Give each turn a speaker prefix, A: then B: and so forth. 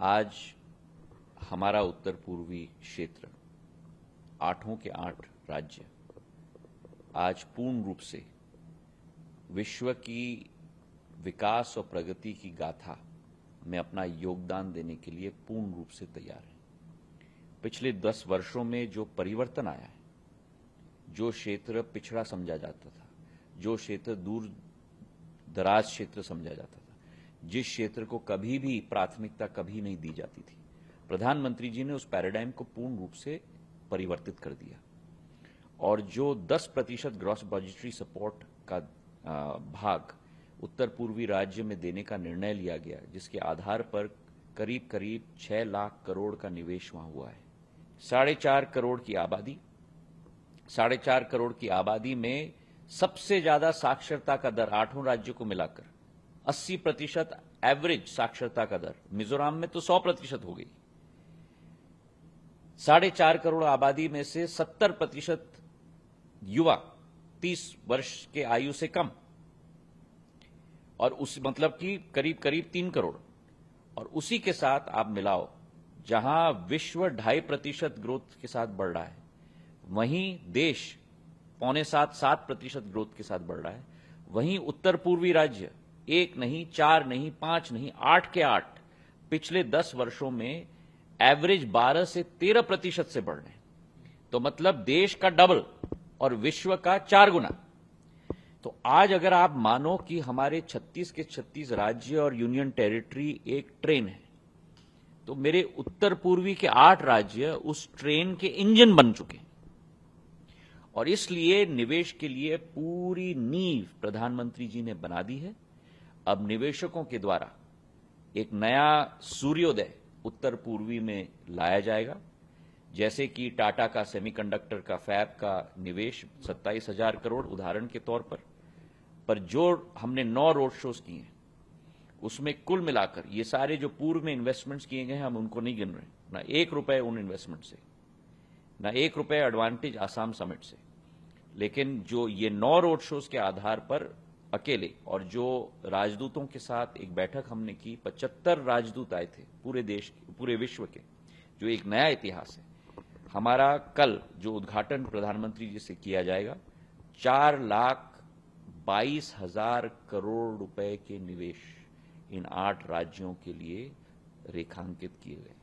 A: आज हमारा उत्तर पूर्वी क्षेत्र 8 के 8 राज्य आज पूर्ण रूप से विश्व की विकास और प्रगति की गाथा में अपना योगदान देने के लिए पूर्ण रूप से तैयार है। पिछले 10 वर्षों में जो परिवर्तन आया है, जो क्षेत्र पिछड़ा समझा जाता था, जो क्षेत्र दूर दराज क्षेत्र समझा जाता था, जिस क्षेत्र को कभी भी प्राथमिकता कभी नहीं दी जाती थी, प्रधानमंत्री जी ने उस पैराडाइम को पूर्ण रूप से परिवर्तित कर दिया। और जो 10% ग्रॉस बजटरी सपोर्ट का भाग उत्तर पूर्वी राज्य में देने का निर्णय लिया गया, जिसके आधार पर करीब करीब 6 लाख करोड़ का निवेश वहां हुआ है। 4.5 करोड़ की आबादी, 4.5 करोड़ की आबादी में सबसे ज्यादा साक्षरता का दर 8 राज्यों को मिलाकर 80% एवरेज साक्षरता का दर, मिजोरम में तो 100% हो गई। 4.5 करोड़ आबादी में से 70% युवा 30 वर्ष के आयु से कम, और उस मतलब कि करीब करीब 3 करोड़। और उसी के साथ आप मिलाओ, जहां विश्व 2.5% ग्रोथ के साथ बढ़ रहा है, वहीं देश 6.75-7% ग्रोथ के साथ बढ़ रहा है। वहीं उत्तर पूर्वी राज्य 1 नहीं, 4 नहीं, 5 नहीं, 8 के 8 पिछले 10 वर्षों में एवरेज 12 से 13% से बढ़ रहे हैं। तो मतलब देश का डबल और विश्व का 4 गुना। तो आज अगर आप मानो कि हमारे 36 के 36 राज्य और यूनियन टेरिटरी एक ट्रेन है, तो मेरे उत्तर पूर्वी के 8 राज्य उस ट्रेन के इंजन बन चुके हैं। और इसलिए निवेश के लिए पूरी नींव प्रधानमंत्री जी ने बना दी है। अब निवेशकों के द्वारा एक नया सूर्योदय उत्तर पूर्वी में लाया जाएगा, जैसे कि टाटा का सेमीकंडक्टर का फैब का निवेश 27,000 करोड़ उदाहरण के तौर पर जो हमने 9 रोड शोज किए हैं, उसमें कुल मिलाकर ये सारे जो पूर्व में इन्वेस्टमेंट्स किए गए हैं, हम उनको नहीं गिन रहे, ना 1 रुपए उन इन्वेस्टमेंट से, ना 1 रुपए एडवांटेज आसाम समिट से। लेकिन जो ये 9 रोड शोज के आधार पर अकेले, और जो राजदूतों के साथ एक बैठक हमने की, 75 राजदूत आए थे पूरे देश, पूरे विश्व के, जो एक नया इतिहास है। हमारा कल जो उद्घाटन प्रधानमंत्री जी से किया जाएगा, 4,22,000 करोड़ रुपए के निवेश इन 8 राज्यों के लिए रेखांकित किए गए।